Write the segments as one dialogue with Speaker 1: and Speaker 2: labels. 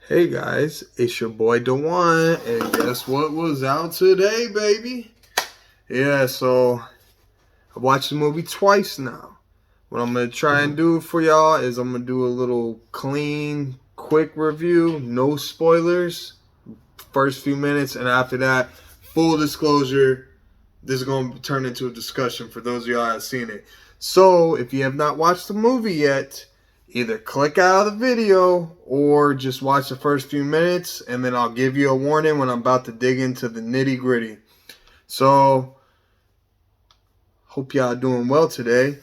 Speaker 1: Hey guys, it's your boy Dewan, and guess what was out today, baby? Yeah, so I watched the movie twice now. What I'm gonna try and do for y'all is I'm gonna do a little clean, quick review, no spoilers, first few minutes, and after that, full disclosure, this is gonna turn into a discussion for those of y'all that have seen it. So if you have not watched the movie yet, either click out of the video or just watch the first few minutes, and then I'll give you a warning when I'm about to dig into the nitty gritty. So hope y'all doing well today.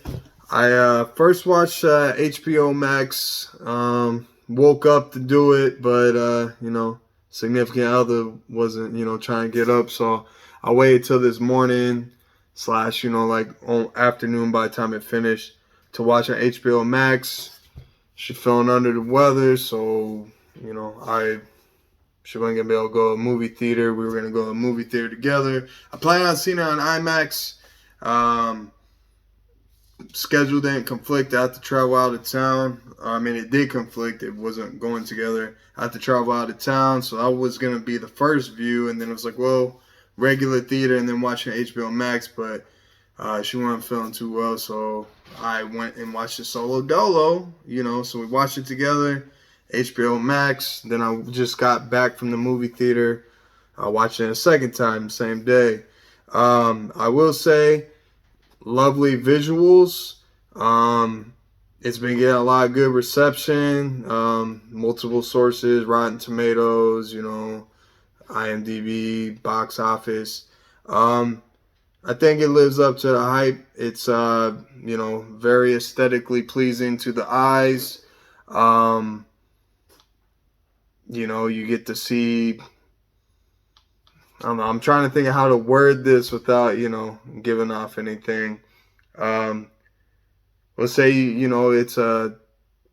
Speaker 1: I first watched HBO Max. Woke up to do it, but significant other wasn't trying to get up, so I waited till this morning slash like on afternoon by the time it finished to watch on HBO Max. She feeling under the weather, so she wasn't gonna be able to go to a movie theater. We were gonna go to a movie theater together. I plan on seeing it on IMAX. Schedule didn't conflict. I had to travel out of town. I mean, it did conflict. It wasn't going together. I had to travel out of town, so that was going to be the first view. And then it was like, well, regular theater and then watching HBO Max. But she wasn't feeling too well, so I went and watched it solo dolo, So we watched it together, HBO Max. Then I just got back from the movie theater. I watched it a second time, same day. I will say, lovely visuals. It's been getting a lot of good reception. Multiple sources, Rotten Tomatoes, IMDb, box office. I think it lives up to the hype. It's very aesthetically pleasing to the eyes. You get to see. I don't know, I'm trying to think of how to word this without, giving off anything. Let's say, it's a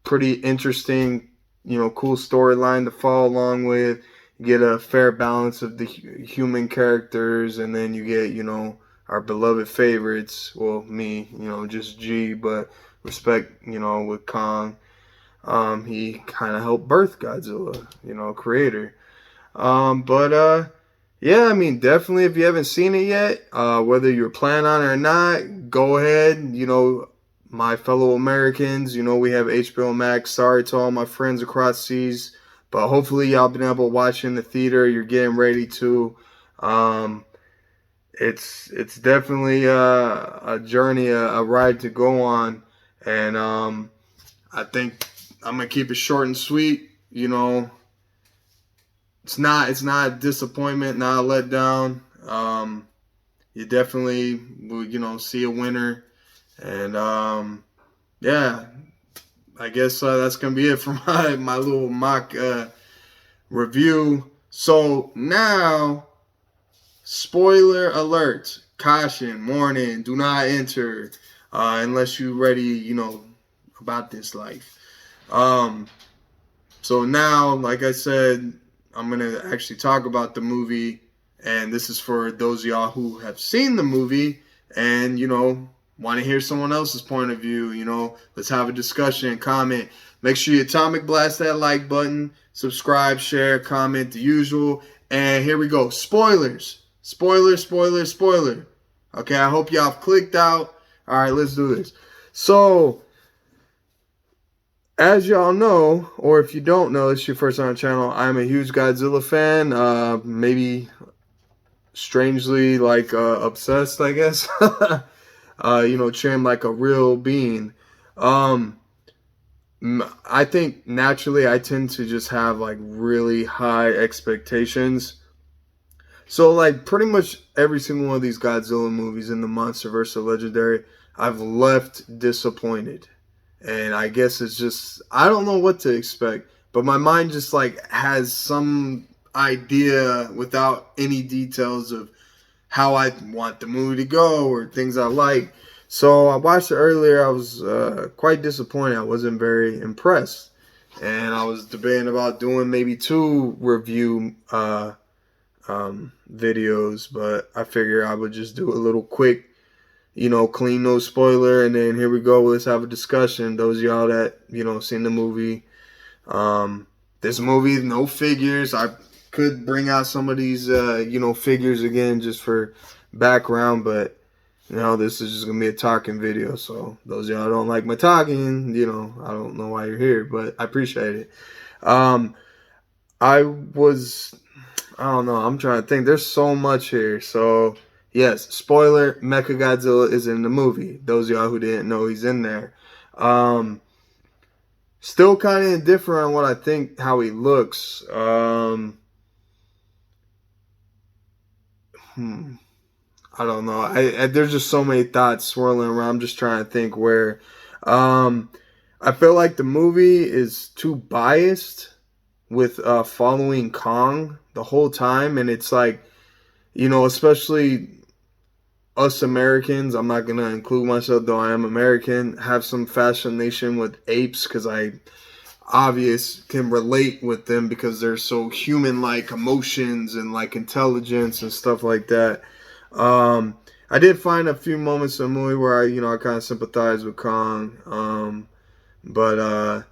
Speaker 1: pretty interesting, cool storyline to follow along with. You get a fair balance of the human characters, and then you get, our beloved favorites. Well, me, just G, but respect, with Kong. He kind of helped birth Godzilla, creator. Yeah, I mean, definitely if you haven't seen it yet, whether you're planning on it or not, go ahead. My fellow Americans, we have HBO Max. Sorry to all my friends across seas, but hopefully y'all been able to watch in the theater. You're getting ready to. It's definitely a journey, a ride to go on, and I think I'm gonna keep it short and sweet. It's not a disappointment, not a letdown. You definitely will, see a winner. And yeah, I guess that's gonna be it for my little mock review. So now, spoiler alert, caution, warning, do not enter unless you're ready, about this life. So now, like I said, I'm going to actually talk about the movie, and this is for those of y'all who have seen the movie and, want to hear someone else's point of view. Let's have a discussion, comment. Make sure you atomic blast that like button, subscribe, share, comment, the usual. And here we go. Spoilers. Spoiler, spoiler, spoiler. Okay, I hope y'all have clicked out. All right, let's do this. So, as y'all know, or if you don't know, it's your first time on the channel, I'm a huge Godzilla fan. Maybe strangely obsessed, I guess. Treat him like a real being. I think naturally I tend to just have really high expectations. So pretty much every single one of these Godzilla movies in the MonsterVerse or Legendary, I've left disappointed. And I guess it's just, I don't know what to expect, but my mind just has some idea without any details of how I want the movie to go or things I like. So I watched it earlier. I was quite disappointed. I wasn't very impressed. And I was debating about doing maybe 2 review videos, but I figured I would just do a little quick, clean, no spoiler, and then here we go. Let's have a discussion. Those of y'all that seen the movie, This movie, no figures. I could bring out some of these, figures again just for background, but this is just gonna be a talking video. So those of y'all who don't like my talking, I don't know why you're here, but I appreciate it. Um, I was, I don't know. I'm trying to think. There's so much here. So yes, spoiler: Mechagodzilla is in the movie. Those of y'all who didn't know, he's in there. Still kind of indifferent on what I think, how he looks. I don't know. There's just so many thoughts swirling around. I'm just trying to think where. I feel like the movie is too biased with following Kong the whole time, and it's like, especially us Americans. I'm not gonna include myself, though I am American. Have some fascination with apes because I can relate with them because they're so human-like emotions and like intelligence and stuff like that. I did find a few moments in the movie where I kind of sympathize with Kong, but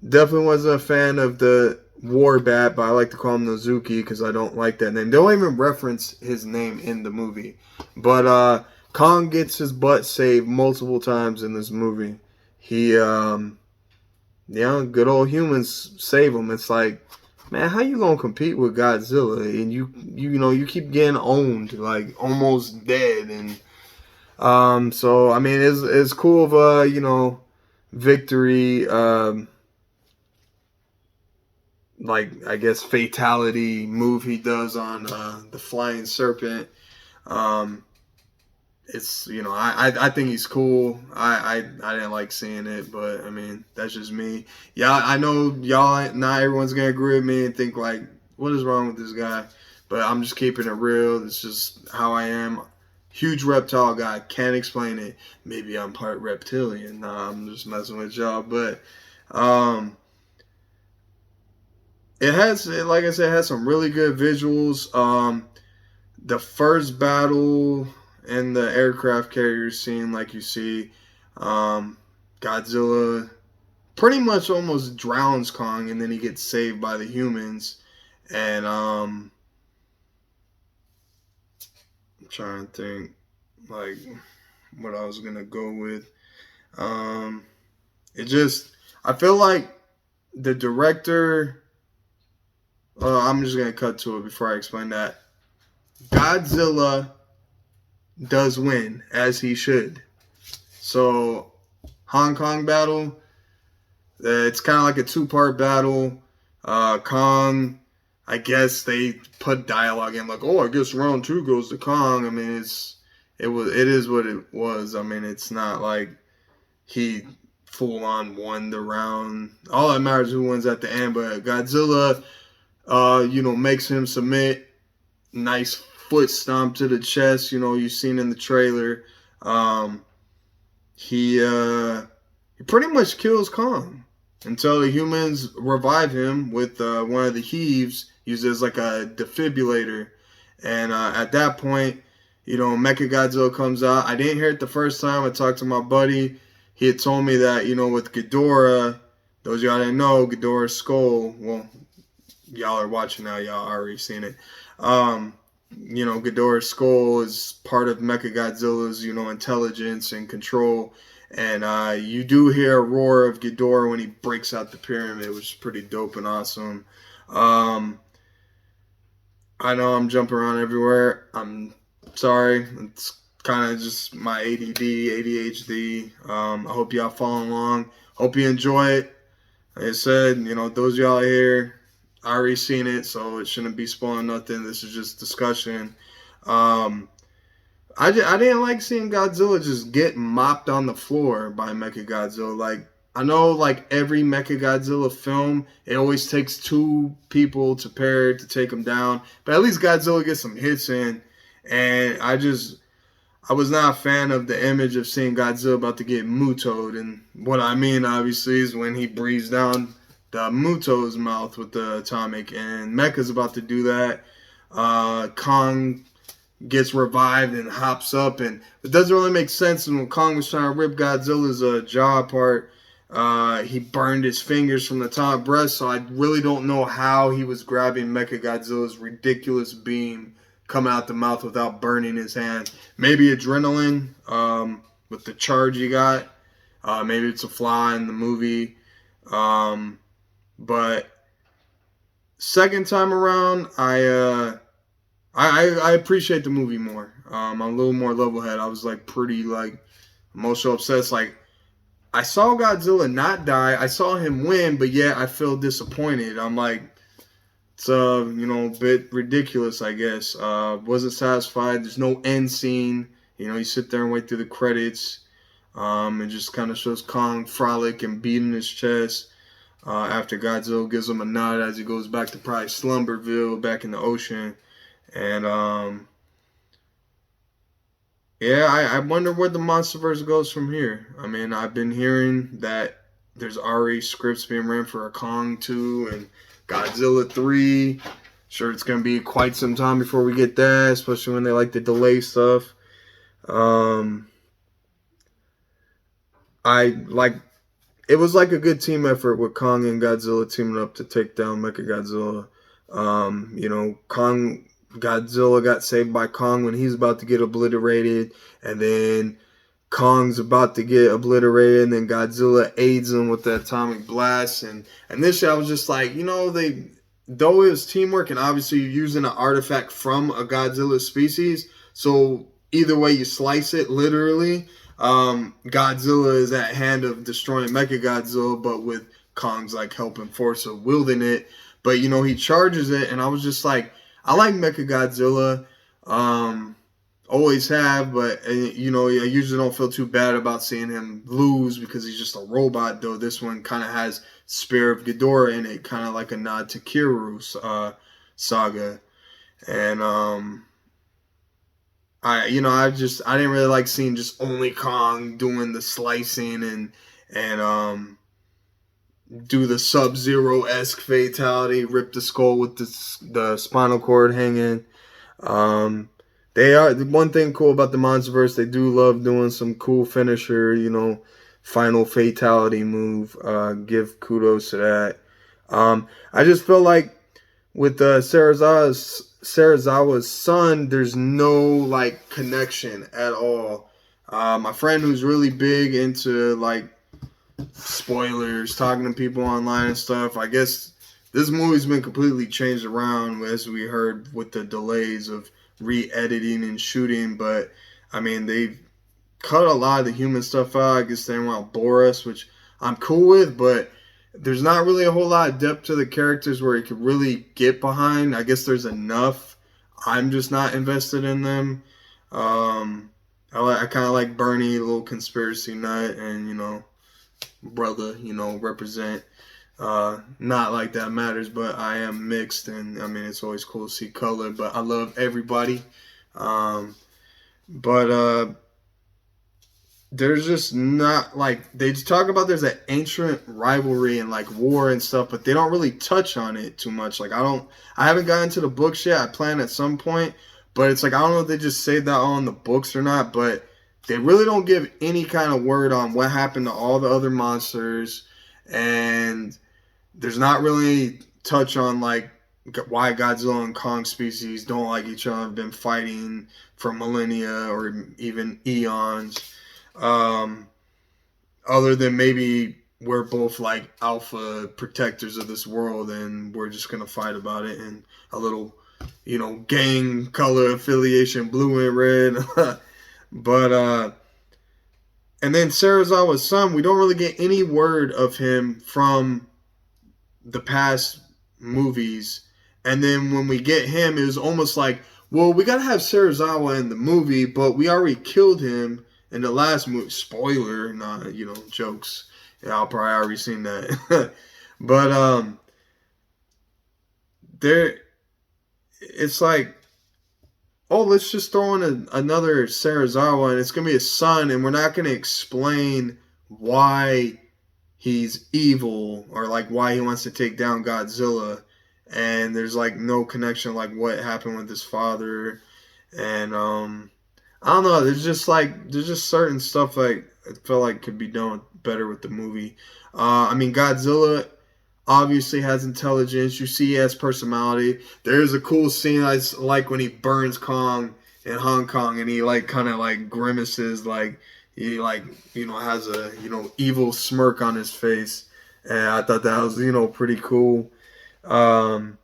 Speaker 1: definitely wasn't a fan of the War Bat, but I like to call him Nozuki because I don't like that name. They don't even reference his name in the movie, but Kong gets his butt saved multiple times in this movie. He, good old humans save him. It's like, man, how you gonna compete with Godzilla and you keep getting owned, like almost dead, and so I mean it's cool of victory, like I guess fatality move he does on the flying serpent. It's I think he's cool. I didn't like seeing it, but I mean that's just me. Yeah, I know y'all. Not everyone's gonna agree with me and think like, what is wrong with this guy? But I'm just keeping it real. It's just how I am. Huge reptile guy. Can't explain it. Maybe I'm part reptilian. Nah, I'm just messing with y'all. But it has, like I said, it has some really good visuals. The first battle in the aircraft carrier scene, like you see, Godzilla pretty much almost drowns Kong, and then he gets saved by the humans. And I'm trying to think, like, what I was gonna go with. I feel like the director. I'm just gonna cut to it before I explain that. Godzilla does win, as he should. So, Hong Kong battle, it's kind of like a two-part battle. Kong, I guess they put dialogue in like, oh, I guess round 2 goes to Kong. I mean, it is what it was. I mean, it's not like he full on won the round. All that matters is who wins at the end. But Godzilla, makes him submit. Nice foot stomp to the chest, you've seen in the trailer. He pretty much kills Kong until the humans revive him with one of the heaves used as like a defibrillator. And at that point, Mechagodzilla comes out. I didn't hear it the first time. I talked to my buddy. He had told me that, with Ghidorah, those of y'all didn't know, Ghidorah's skull, well, y'all are watching now, y'all already seen it. Ghidorah's skull is part of Mechagodzilla's, intelligence and control. And you do hear a roar of Ghidorah when he breaks out the pyramid, which is pretty dope and awesome. I know I'm jumping around everywhere. I'm sorry. It's kind of just my ADD, ADHD. I hope y'all following along. Hope you enjoy it. Like I said, those of y'all here, I already seen it, so it shouldn't be spoiling nothing. This is just discussion. I didn't like seeing Godzilla just get mopped on the floor by Mechagodzilla. Like, I know, like, every Mechagodzilla film, it always takes 2 people to pair to take him down. But at least Godzilla gets some hits in. And I was not a fan of the image of seeing Godzilla about to get mutoed. And what I mean, obviously, is when he breathes down the Muto's mouth with the atomic, and Mecha's about to do that. Kong gets revived and hops up, and it doesn't really make sense. And when Kong was trying to rip Godzilla's jaw apart, He burned his fingers from the top breast, so I really don't know how he was grabbing Mechagodzilla's ridiculous beam coming out the mouth without burning his hand. Maybe adrenaline, with the charge he got. Maybe it's a flaw in the movie. But second time around, I appreciate the movie more. I'm a little more level head. I was like pretty like emotional obsessed. Like I saw Godzilla not die. I saw him win, but yet I feel disappointed. I'm like, it's a bit ridiculous, I guess. Wasn't satisfied. There's no end scene. You sit there and wait through the credits. It just kind of shows Kong frolic and beating his chest. After Godzilla gives him a nod as he goes back to probably Slumberville back in the ocean. And yeah, I wonder where the MonsterVerse goes from here. I mean, I've been hearing that there's already scripts being written for a Kong 2 and Godzilla 3. Sure, it's going to be quite some time before we get that, especially when they like to delay stuff. It was like a good team effort with Kong and Godzilla teaming up to take down Mechagodzilla. Godzilla got saved by Kong when he's about to get obliterated, and then Kong's about to get obliterated, and then Godzilla aids him with the atomic blast. And this shit, I was just like, though it was teamwork, and obviously you're using an artifact from a Godzilla species, so either way you slice it, literally, Godzilla is at hand of destroying Mechagodzilla, but with Kong's like helping force of wielding it. But he charges it, and I was just like, I like Mechagodzilla, always have, but I usually don't feel too bad about seeing him lose because he's just a robot. Though this one kind of has Spear of Ghidorah in it, kind of like a nod to Kiru's saga, and I didn't really like seeing just only Kong doing the slicing and do the Sub-Zero-esque fatality, rip the skull with the spinal cord hanging. They are the one thing cool about the MonsterVerse. They do love doing some cool finisher, final fatality move. Give kudos to that. I just feel like with Serizawa's son, there's no like connection at all. My friend who's really big into like spoilers, talking to people online and stuff, I guess this movie's been completely changed around, as we heard, with the delays of re-editing and shooting. But I mean, they've cut a lot of the human stuff out. I guess they didn't want to bore us, which I'm cool with, but there's not really a whole lot of depth to the characters where you could really get behind. I guess there's enough. I'm just not invested in them. I kind of like Bernie, a little conspiracy nut, and brother, represent. Not like that matters, but I am mixed, and I mean, it's always cool to see color, but I love everybody. But there's just not like, they just talk about there's an ancient rivalry and like war and stuff, but they don't really touch on it too much. Like I haven't gotten to the books yet. I plan at some point, but it's like, I don't know if they just say that all in the books or not, but they really don't give any kind of word on what happened to all the other monsters, and there's not really touch on like why Godzilla and Kong species don't like each other, have been fighting for millennia or even eons. Other than maybe we're both like alpha protectors of this world and we're just gonna fight about it, and a little, gang color affiliation, blue and red. But and then Serizawa's son, we don't really get any word of him from the past movies. And then when we get him, it was almost like, well, we gotta have Serizawa in the movie, but we already killed him in the last movie. Spoiler, not jokes. Yeah, I'll probably already seen that. But it's like, oh, let's just throw in another Serizawa, and it's gonna be a son, and we're not gonna explain why he's evil or like why he wants to take down Godzilla, and there's like no connection like what happened with his father, and I don't know, there's just certain stuff like felt like could be done better with the movie. I mean, Godzilla obviously has intelligence. You see he has personality. There's a cool scene I like when he burns Kong in Hong Kong, and he like kind of like grimaces, like he like has a evil smirk on his face, and I thought that was pretty cool. Um,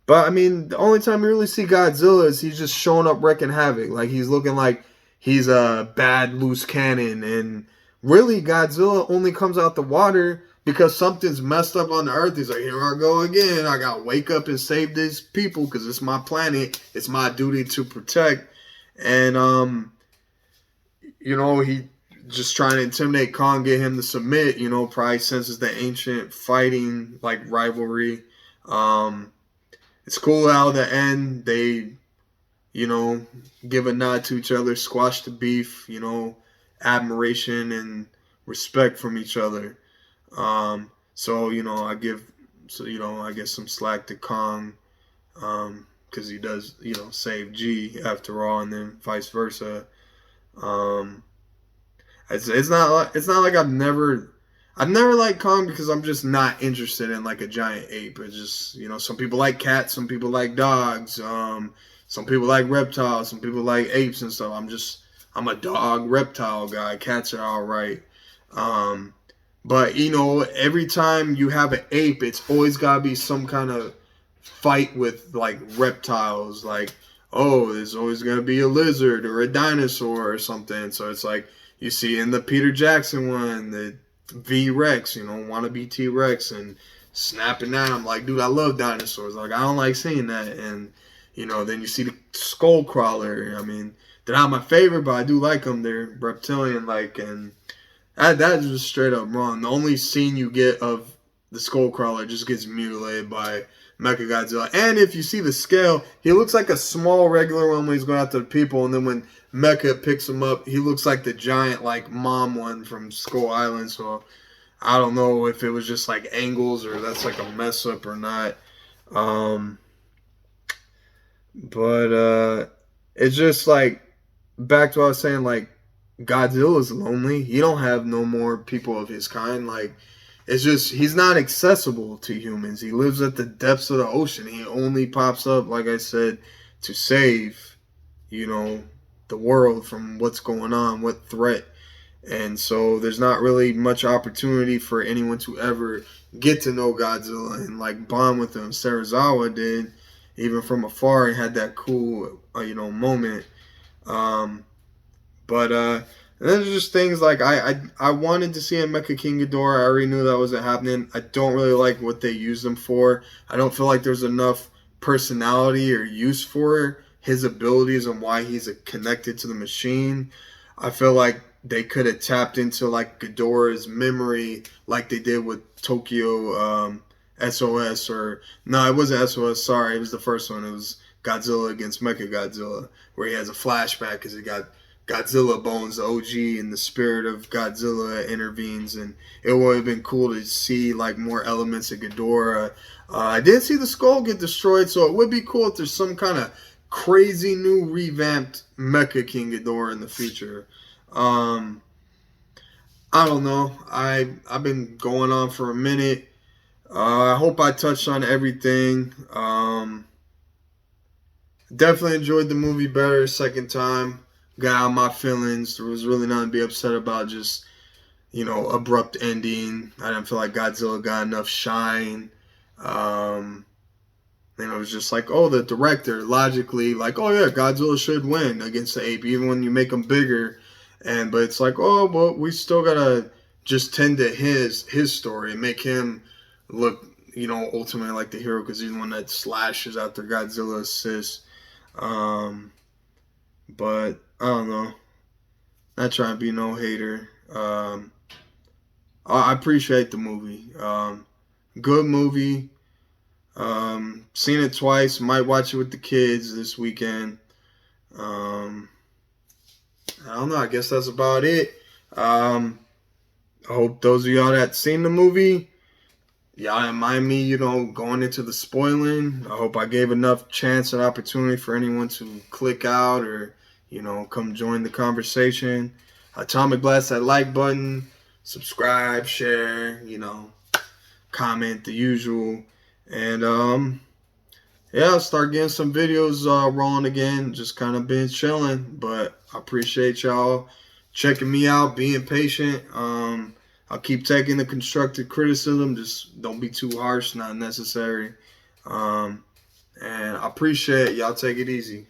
Speaker 1: but I mean, the only time you really see Godzilla is he's just showing up wrecking havoc. Like he's looking like he's a bad loose cannon, and really Godzilla only comes out the water because something's messed up on the earth. He's like, here I go again. I gotta wake up and save these people because it's my planet. It's my duty to protect. And he just trying to intimidate Kong, get him to submit. Probably senses the ancient fighting like rivalry. It's cool how the end they, give a nod to each other, squash the beef, admiration and respect from each other. So I guess some slack to Kong, because he does, save G after all, and then vice versa. Um, it's not like I've never liked Kong because I'm just not interested in like a giant ape. It's just some people like cats, some people like dogs, some people like reptiles, some people like apes and stuff. I'm a dog reptile guy. Cats are all right. But every time you have an ape, it's always gotta be some kind of fight with like reptiles. Like, oh, there's always gonna be a lizard or a dinosaur or something. So it's like you see in the Peter Jackson one, the V Rex, wannabe T Rex, and snapping at him. Like, dude, I love dinosaurs. Like, I don't like seeing that. And then you see the skull crawler. I mean, they're not my favorite, but I do like them. They're reptilian like, and that is just straight up wrong. The only scene you get of the Skullcrawler just gets mutilated by Mechagodzilla. And if you see the scale, he looks like a small regular one when he's going after the people, and then when Mecha picks him up, he looks like the giant like mom one from Skull Island. So I don't know if it was just like angles or that's like a mess up or not. But it's just like back to what I was saying, like Godzilla's lonely. He don't have no more people of his kind. Like, it's just he's not accessible to humans. He lives at the depths of the ocean. He only pops up, like I said, to save, the world from what's going on, what threat. And so there's not really much opportunity for anyone to ever get to know Godzilla and like bond with him. Serizawa did, even from afar, and had that cool, moment. But and then there's just things like I wanted to see a Mecha King Ghidorah. I already knew that wasn't happening. I don't really like what they used him for. I don't feel like there's enough personality or use for his abilities and why he's connected to the machine. I feel like they could have tapped into like Ghidorah's memory like they did with Tokyo SOS, or no, it wasn't SOS. Sorry, it was the first one. It was Godzilla against Mechagodzilla, where he has a flashback because he got Godzilla bones, the OG, and the spirit of Godzilla intervenes, and it would have been cool to see like more elements of Ghidorah. I did see the skull get destroyed, so it would be cool if there's some kind of crazy new revamped Mecha King Ghidorah in the future. I don't know. I've been going on for a minute. I hope I touched on everything. Definitely enjoyed the movie better second time. Got out my feelings. There was really nothing to be upset about. Just, abrupt ending. I didn't feel like Godzilla got enough shine. And it was just like, oh, the director logically, like, oh yeah, Godzilla should win against the ape, even when you make him bigger. But it's like, oh, but we still gotta just tend to his story and make him look, ultimately like the hero because he's the one that slashes after Godzilla assists. But I don't know. Not trying to be no hater. I appreciate the movie. Good movie. Seen it twice. Might watch it with the kids this weekend. I don't know. I guess that's about it. I hope those of y'all that seen the movie, y'all didn't mind me, going into the spoiling. I hope I gave enough chance and opportunity for anyone to click out or, come join the conversation. Atomic Blast that like button, subscribe, share, comment, the usual. And yeah, I'll start getting some videos rolling again. Just kind of been chilling, but I appreciate y'all checking me out, being patient. I'll keep taking the constructive criticism. Just don't be too harsh, not necessary. And I appreciate y'all. Take it easy.